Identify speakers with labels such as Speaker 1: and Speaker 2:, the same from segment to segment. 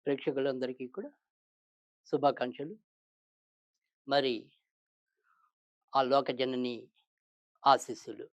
Speaker 1: ప్రేక్షకులందరికీ కూడా శుభాకాంక్షలు. మరి ఆ లోకజనని ఆశీస్సులు.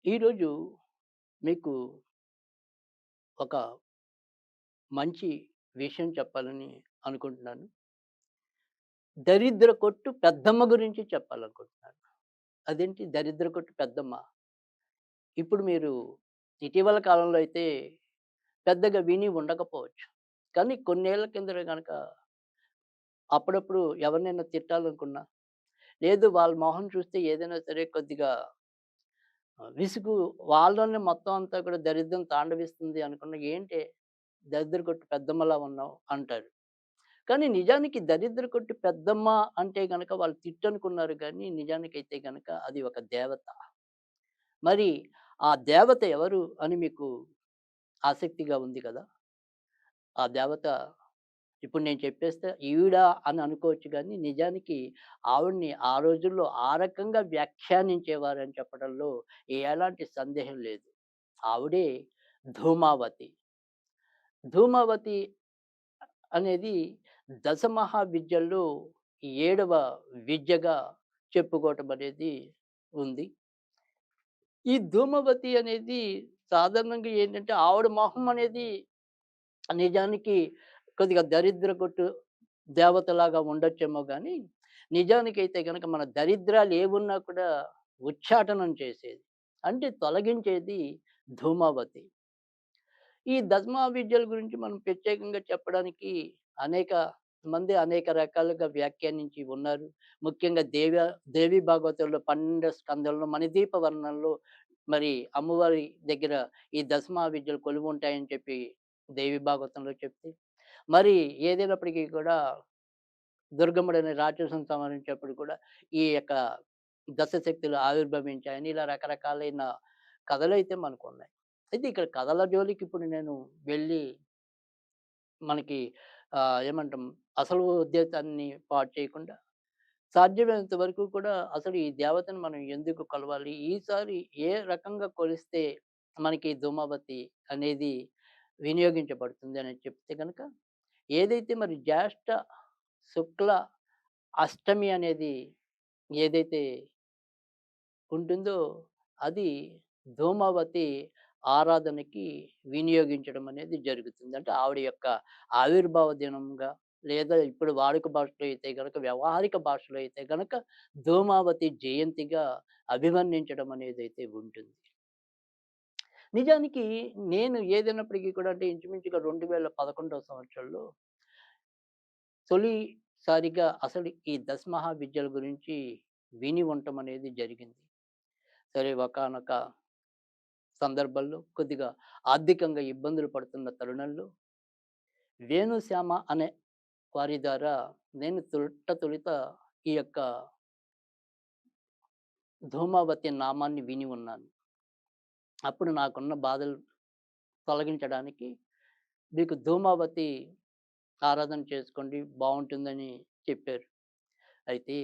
Speaker 1: ఈరోజు మీకు ఒక మంచి విషయం చెప్పాలని అనుకుంటున్నాను. దరిద్ర కొట్టు పెద్దమ్మ గురించి చెప్పాలనుకుంటున్నాను. అదేంటి దరిద్ర కొట్టు పెద్దమ్మ? ఇప్పుడు మీరు ఇటీవల కాలంలో అయితే పెద్దగా విని ఉండకపోవచ్చు. కానీ కొన్నేళ్ల కిందట గనక అప్పుడప్పుడు ఎవరినైనా తిట్టాలనుకున్నా, లేదు వాళ్ళ మొహం చూస్తే ఏదైనా సరే కొద్దిగా విసుగు వాళ్ళలోనే మొత్తం అంతా కూడా దరిద్రం తాండవిస్తుంది అనుకున్న, "ఏంటే దరిద్ర కొట్టు పెద్దమ్మలా ఉన్నావు" అంటారు. కానీ నిజానికి దరిద్ర కొట్టు పెద్దమ్మ అంటే గనక వాళ్ళు తిట్టనుకున్నారు గానీ, నిజానికైతే గనక అది ఒక దేవత. మరి ఆ దేవత ఎవరు అని మీకు ఆసక్తిగా ఉంది కదా! ఆ దేవత ఇప్పుడు నేను చెప్పేస్తే ఈవిడ అని అనుకోవచ్చు గానీ, నిజానికి ఆవిడని ఆ రోజుల్లో ఆ రకంగా వ్యాఖ్యానించేవారని చెప్పడంలో ఎలాంటి సందేహం లేదు. ఆవిడే ధూమావతి. ధూమావతి అనేది దశమహా విద్యల్లో ఏడవ విద్యగా చెప్పుకోవటం అనేది ఉంది. ఈ ధూమవతి అనేది సాధారణంగా ఏంటంటే ఆవిడ మొహం అనేది నిజానికి కొద్దిగా దరిద్ర కొట్టు దేవతలాగా ఉండొచ్చేమో గానీ, నిజానికైతే గనక మన దరిద్రాలు ఏవున్నా కూడా ఉచ్చాటనం చేసేది. అంటే తొలగించేది ధూమావతి. ఈ దశమా విద్యల గురించి మనం ప్రత్యేకంగా చెప్పడానికి అనేక మంది అనేక రకాలుగా వ్యాఖ్యానించి ఉన్నారు. ముఖ్యంగా దేవి భాగవతంలో 12 స్కందంలో మణిదీప వర్ణంలో మరి అమ్మవారి దగ్గర ఈ దశమా విద్యలు కొలువుంటాయని చెప్పి దేవి భాగవతంలో చెప్తే, మరి ఏదైనప్పటికీ కూడా దుర్గముడనే రాక్షసుని సంహరించేప్పుడు కూడా ఈ యొక్క దశశక్తులు ఆవిర్భవించాయని ఇలా రకరకాలైన కథలైతే మనకున్నాయి. అయితే ఇక్కడ కథల జోలికి ఇప్పుడు నేను వెళ్ళి మనకి ఏమంటాం అసలు ఉద్దేశాన్ని పాడు చేయకుండా సాధ్యమైనంత వరకు కూడా అసలు ఈ దేవతను మనం ఎందుకు కొలవాలి? ఈసారి ఏ రకంగా కొలిస్తే మనకి ధూమావతి అనేది వినియోగించబడుతుంది అని చెప్తే గనక, ఏదైతే మరి జ్యేష్ఠ శుక్ల అష్టమి అనేది ఏదైతే ఉంటుందో అది ధూమావతి ఆరాధనకి వినియోగించడం అనేది జరుగుతుంది. అంటే ఆవిడ యొక్క ఆవిర్భావ దినంగా లేదా ఇప్పుడు వాడుక భాషలో అయితే గనక వ్యవహారిక భాషలో అయితే గనక ధూమావతి జయంతిగా అభివర్ణించడం అనేదైతే ఉంటుంది. నిజానికి నేను ఏదైనప్పటికీ కూడా అంటే ఇంచుమించుగా 2011 సంవత్సరంలో తొలిసారిగా అసలు ఈ దశమహా విద్యల గురించి విని ఉండటం అనేది జరిగింది. సరే ఒకానొక సందర్భంలో కొద్దిగా ఆర్థికంగా ఇబ్బందులు పడుతున్న తరుణంలో వేణుశ్యామ అనే వారి ద్వారా నేను తొలుత ఈ యొక్క ధూమావతి నామాన్ని విని ఉన్నాను. అప్పుడు నాకున్న బాధలు తొలగించడానికి మీకు ధూమావతి ఆరాధన చేసుకోండి బావుంటుందని చెప్పారు. అయితే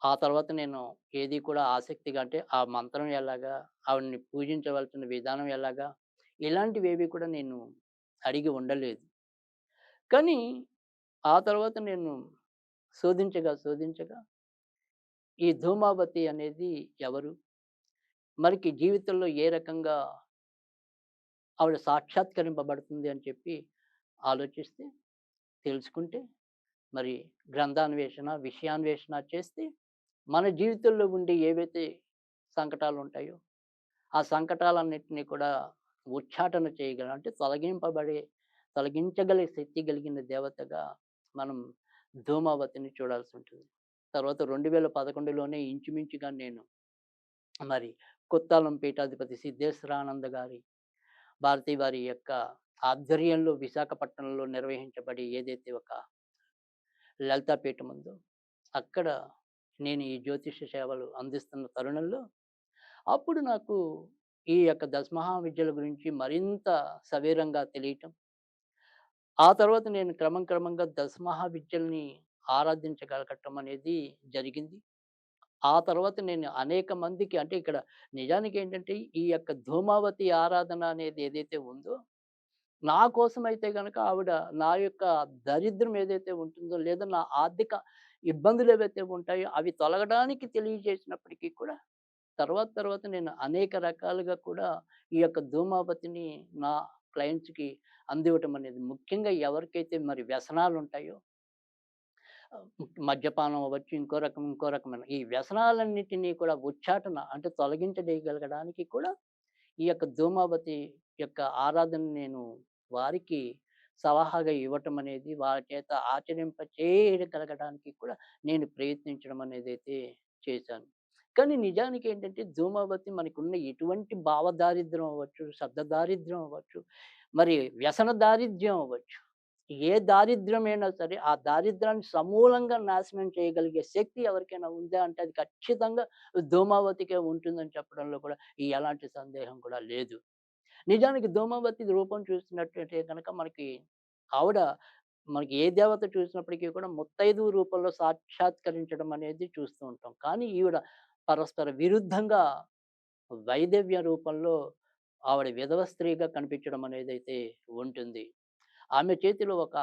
Speaker 1: ఆ తర్వాత నేను ఏది కూడా ఆసక్తిగా అంటే ఆ మంత్రం ఎలాగా, ఆవిడని పూజించవలసిన విధానం ఎలాగా, ఇలాంటివేవి కూడా నేను అడిగి ఉండలేదు. కానీ ఆ తర్వాత నేను శోధించగా ఈ ధూమావతి అనేది ఎవరు? మరికి జీవితంలో ఏ రకంగా ఆవిడ సాక్షాత్కరింపబడుతుంది అని చెప్పి ఆలోచిస్తే, తెలుసుకుంటే, మరి గ్రంథాన్వేషణ, విషయాన్వేషణ చేస్తే, మన జీవితంలో ఉండే ఏవైతే సంకటాలుంటాయో, ఆ సంకటాలన్నిటిని కూడా ఉచ్చాటన చేయగల అంటే తొలగించగల శక్తి కలిగిన దేవతగా మనం ధూమావతిని చూడాల్సుంటుంది. తర్వాత 2011లోనే ఇంచుమించుగా నేను మరి కొత్తాలం పీఠాధిపతి సిద్ధేశ్వరానంద గారి భారతి వారి యొక్క ఆధ్వర్యంలో విశాఖపట్నంలో నిర్వహించబడే ఏదైతే ఒక లలితాపీఠం ఉందో, అక్కడ నేను ఈ జ్యోతిష్య సేవలు అందిస్తున్న తరుణంలో, అప్పుడు నాకు ఈ యొక్క దశమహావిద్యల గురించి మరింత సవివరంగా తెలియటం. ఆ తర్వాత నేను క్రమంగా దశమహావిద్యల్ని ఆరాధించగలగటం అనేది జరిగింది. ఆ తర్వాత నేను అనేక మందికి అంటే ఇక్కడ నిజానికేంటంటే ఈ యొక్క ధూమావతి ఆరాధన అనేది ఏదైతే ఉందో నా కోసమైతే గనక ఆవిడ నా యొక్క దరిద్రం ఏదైతే ఉంటుందో, లేదా నా ఆర్థిక ఇబ్బందులేవైతే ఉంటాయో అవి తొలగడానికి తెలియజేసినప్పటికీ కూడా తర్వాత తర్వాత నేను అనేక రకాలుగా కూడా ఈ యొక్క ధూమావతిని నా క్లయింట్స్‌కి అందివ్వటం అనేది. ముఖ్యంగా ఎవరికైతే మరి వ్యసనాలుంటాయో మద్యపానం అవ్వచ్చు, ఇంకో రకమైన ఈ వ్యసనాలన్నిటిని కూడా ఉచ్చాటన అంటే తొలగించగలగడానికి కూడా ఈ యొక్క ధూమావతి యొక్క ఆరాధన నేను వారికి సలహాగా ఇవ్వటం అనేది, వారి చేత ఆచరింప చేయగలగడానికి కూడా నేను ప్రయత్నించడం అనేదైతే చేశాను. కానీ నిజానికి ఏంటంటే ధూమావతి మనకున్న ఎటువంటి భావదారిద్ర్యం అవ్వచ్చు, శబ్ద దారిద్ర్యం అవ్వచ్చు, మరి వ్యసన దారిద్ర్యం అవ్వచ్చు. ఏ దారిద్ర్యమైనా సరే, ఆ దారిద్ర్యాన్ని సమూలంగా నాశనం చేయగలిగే శక్తి ఎవరికైనా ఉందా అంటే అది ఖచ్చితంగా ధూమావతికే ఉంటుందని చెప్పడంలో కూడా ఎలాంటి సందేహం కూడా లేదు. నిజానికి ధూమావతి రూపం చూసినట్టయితే గనక ఆవిడ మనకి ఏ దేవత చూసినప్పటికీ కూడా ముత్తైదువు రూపంలో సాక్షాత్కరించడం అనేది చూస్తూ ఉంటాం. కానీ ఈవిడ పరస్పర విరుద్ధంగా వైదవ్య రూపంలో ఆవిడ విధవ స్త్రీగా కనిపించడం అనేదైతే ఉంటుంది. ఆమె చేతిలో ఒక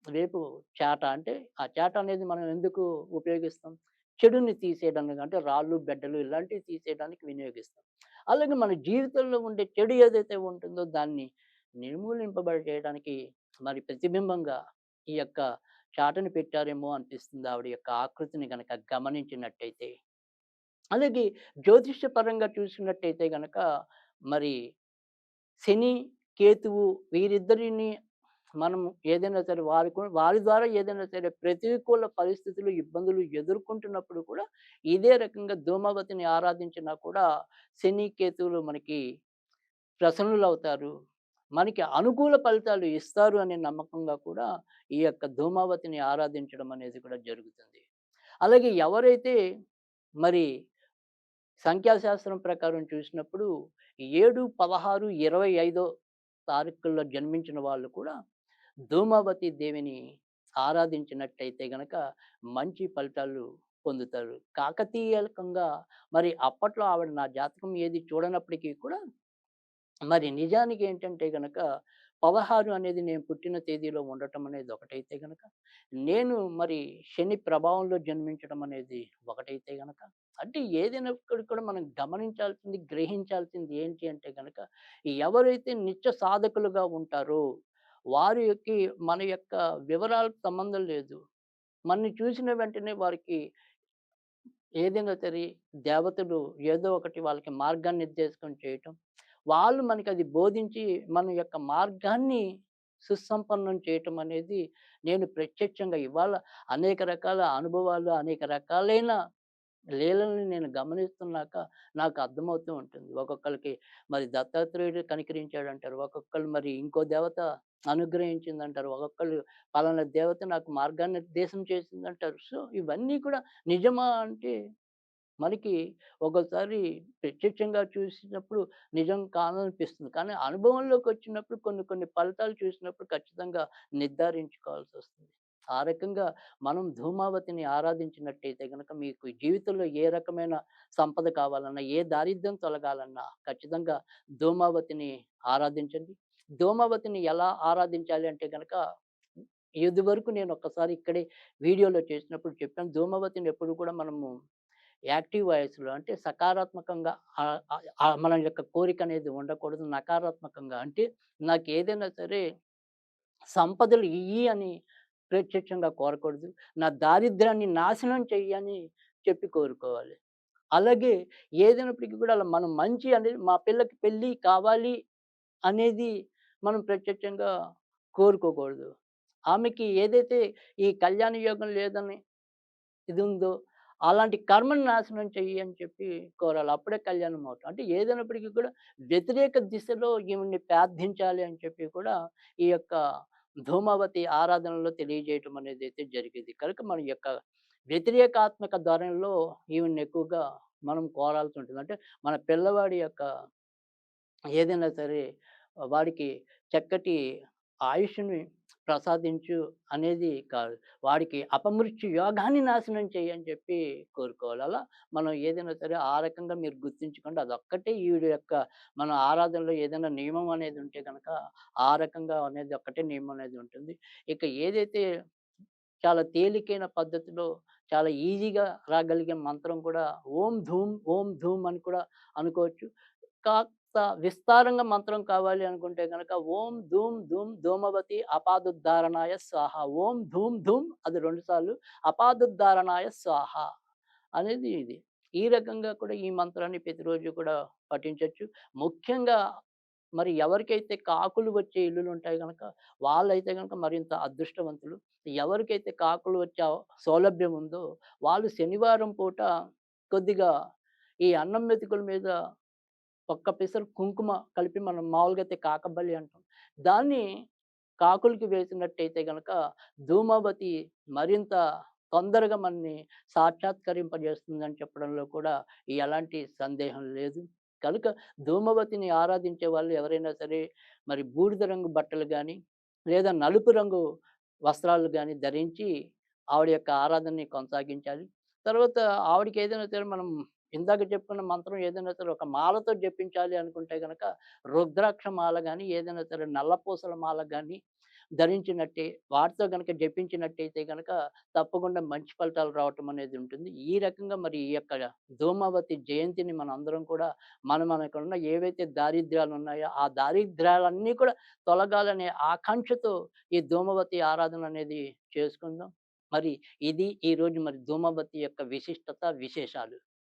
Speaker 1: వేపు చాట అంటే, ఆ చాట అనేది మనం ఎందుకు ఉపయోగిస్తాం? చెడుని తీసేయడానికి అంటే రాళ్ళు, బెడ్డలు ఇలాంటివి తీసేయడానికి వినియోగిస్తాం. అలాగే మన జీవితంలో ఉండే చెడు ఏదైతే ఉంటుందో దాన్ని చేయడానికి మరి ప్రతిబింబంగా ఈ యొక్క చాటను పెట్టారేమో అనిపిస్తుంది ఆవిడ యొక్క ఆకృతిని గనక గమనించినట్టయితే. అలాగే జ్యోతిష్య పరంగా చూసినట్టయితే గనక మరి శని, కేతువు వీరిద్దరిని మనం ఏదైనా సరే వారి ద్వారా ఏదైనా సరే ప్రతికూల పరిస్థితులు, ఇబ్బందులు ఎదుర్కొంటున్నప్పుడు కూడా ఇదే రకంగా ధూమావతిని ఆరాధించినా కూడా శని, కేతువులు మనకి ప్రసన్నులవుతారు. మనకి అనుకూల ఫలితాలు ఇస్తారు అనే నమ్మకంగా కూడా ఈ యొక్క ధూమావతిని ఆరాధించడం అనేది కూడా జరుగుతుంది. అలాగే ఎవరైతే మరి సంఖ్యాశాస్త్రం ప్రకారం చూసినప్పుడు 7, 16, 25 తారీఖుల్లో జన్మించిన వాళ్ళు కూడా ధూమావతి దేవిని ఆరాధించినట్టయితే గనక మంచి ఫలితాలు పొందుతారు. కాకతీయకంగా మరి అప్పట్లో ఆవిడ నా జాతకం ఏది చూడనప్పటికీ కూడా మరి నిజానికి ఏంటంటే గనక 16 అనేది నేను పుట్టిన తేదీలో ఉండటం అనేది ఒకటైతే గనక, నేను మరి శని ప్రభావంలో జన్మించడం అనేది ఒకటైతే గనక, అంటే ఏదైనప్పటికి కూడా మనం గమనించాల్సింది, గ్రహించాల్సింది ఏంటి అంటే గనక, ఎవరైతే నిత్య సాధకులుగా ఉంటారో వారికి మన యొక్క వివరాలకు సంబంధం లేదు. మనని చూసిన వెంటనే వారికి ఏదైనా సరే దేవతలు ఏదో ఒకటి వాళ్ళకి మార్గనిర్దేశకం చేయటం. వాళ్ళు మనకది బోధించి మన యొక్క మార్గాన్ని సుసంపన్నం చేయటం అనేది నేను ప్రత్యక్షంగా ఇవాళ అనేక రకాల అనుభవాలు, అనేక రకాలైన లీలల్ని నేను గమనిస్తున్నాక నాకు అర్థమవుతూ ఉంటుంది. ఒక్కొక్కళ్ళకి మరి దత్తాత్రేయుడు కనికరించాడంటారు. ఒక్కొక్కళ్ళు మరి ఇంకో దేవత అనుగ్రహించిందంటారు. ఒక్కొక్కళ్ళు పలానా దేవత నాకు మార్గనిర్దేశం చేసిందంటారు. సో, ఇవన్నీ కూడా నిజమా అంటే మనకి ఒక్కోసారి ప్రత్యక్షంగా చూసినప్పుడు నిజం కాదనిపిస్తుంది. కానీ అనుభవంలోకొచ్చినప్పుడు కొన్ని కొన్ని ఫలితాలు చూసినప్పుడు ఖచ్చితంగా నిర్ధారించుకోవాల్సొస్తుంది. ఆ రకంగా మనం ధూమావతిని ఆరాధించినట్టయితే గనక మీకు జీవితంలో ఏ రకమైన సంపద కావాలన్నా, ఏ దారిద్ర్యం తొలగాలన్నా ఖచ్చితంగా ధూమావతిని ఆరాధించండి. ధూమావతిని ఎలా ఆరాధించాలి అంటే గనక ఇదివరకు నేను ఒక్కసారి ఇక్కడే వీడియోలో చేసినప్పుడు చెప్పాను. ధూమావతిని ఎప్పుడు కూడా మనము యాక్టివ్ వాయిస్‌లో అంటే సకారాత్మకంగా మన యొక్క కోరికనేది ఉండకూడదు. నకారాత్మకంగా అంటే నాకేదైనా సరే సంపదలు ఇయ్యి అని ప్రత్యక్షంగా కోరకూడదు. నా దారిద్ర్యాన్ని నాశనం చెయ్యి అని చెప్పి కోరుకోవాలి. అలాగే ఏదైనప్పటికి కూడా అలా మనం మంచి అనేది మా పిల్లకి పెళ్లి కావాలి అనేది మనం ప్రత్యక్షంగా కోరుకోకూడదు. ఆమెకి ఏదైతే ఈ కళ్యాణ యోగం లేదని ఇది ఉందో, అలాంటి కర్మను నాశనం చెయ్యి అని చెప్పి కోరాలి. అప్పుడే కళ్యాణం అవుతుంది. అంటే ఏదైనప్పటికి కూడా వ్యతిరేక దిశలో ఈమెన్ని ప్రార్థించాలి అని చెప్పి కూడా ఈ యొక్క ధూమావతి ఆరాధనలో తెలియజేయటం అనేదైతే జరిగేది. కనుక మన యొక్క వ్యతిరేకాత్మక ధోరణిలో ఈమెన్ని ఎక్కువగా మనం కోరాల్సి ఉంటుంది. అంటే మన పిల్లవాడి యొక్క ఏదైనా సరే వాడికి చక్కటి ఆయుష్‌ని ప్రసాదించు అనేది కాదు. వాడికి అపమృత్యు యోగాన్ని నాశనం చెయ్యి అని చెప్పి కోరుకోవాలి. అలా మనం ఏదైనా సరే ఆ రకంగా మీరు గుర్తుంచుకోండి. అదొక్కటే ఈవిడ యొక్క మన ఆరాధనలో ఏదైనా నియమం అనేది ఉంటే గనక ఆ రకంగా అనేది ఒక్కటే నియమం అనేది ఉంటుంది. ఇక ఏదైతే చాలా తేలికైన పద్ధతిలో చాలా ఈజీగా రాగలిగే మంత్రం కూడా ఓం ధూమ్, ఓం ధూమ్ అని కూడా అనుకోవచ్చు. కాస్త విస్తారంగా మంత్రం కావాలి అనుకుంటే గనక ఓం ధూమ్ ధూమ్ ధూమవతి అపాదుద్ధారణాయ స్వాహ. ఓం ధూమ్ ధూమ్ అది 2 సార్లు అపాదుద్ధారణాయ స్వాహ అనేది ఇది. ఈ రకంగా కూడా ఈ మంత్రాన్ని ప్రతిరోజు కూడా పఠించొచ్చు. ముఖ్యంగా మరి ఎవరికైతే కాకులు వచ్చే ఇల్లులుంటాయి గనక, వాళ్ళైతే గనక మరింత అదృష్టవంతులు. ఎవరికైతే కాకులు వచ్చే సౌలభ్యం ఉందో, వాళ్ళు శనివారం పూట కొద్దిగా ఈ అన్నం మెతుకుల మీద ఒక్క పిసరు కుంకుమ కలిపి మనం మామూలుగా అయితే కాకబల్లి అంటాం. దాన్ని కాకులకి వేసినట్టయితే గనక ధూమావతి మరింత తొందరగా మనని సాక్షాత్కరింపజేస్తుందని చెప్పడంలో కూడా ఎలాంటి సందేహం లేదు. కనుక ధూమవతిని ఆరాధించే వాళ్ళు ఎవరైనా సరే మరి బూడిద రంగు బట్టలు గాని, లేదా నలుపు రంగు వస్త్రాలు గాని ధరించి ఆవిడ యొక్క ఆరాధనని కొనసాగించాలి. తర్వాత ఆవిడకి ఏదైనా సరే మనం ఇందాక చెప్పుకున్న మంత్రం ఏదైనా సరే ఒక మాలతో జపించాలి అనుకుంటే గనక రుద్రాక్ష మాల గాని, ఏదైనా సరే నల్లపూసల మాల గాని ధరించినట్టే వాటితో గనక జపించినట్టయితే గనక తప్పకుండా మంచి ఫలితాలు రావటం అనేది ఉంటుంది. ఈ రకంగా మరి ఈ యొక్క ధూమావతి జయంతిని మనందరం కూడా మనకున్న ఏవైతే దారిద్ర్యాలున్నాయో, ఆ దారిద్ర్యాలన్నీ కూడా తొలగాలనే ఆకాంక్షతో ఈ ధూమవతి ఆరాధన అనేది చేసుకుందాం. మరి ఇది ఈరోజు మరి ధూమవతి యొక్క విశిష్టత, విశేషాలు.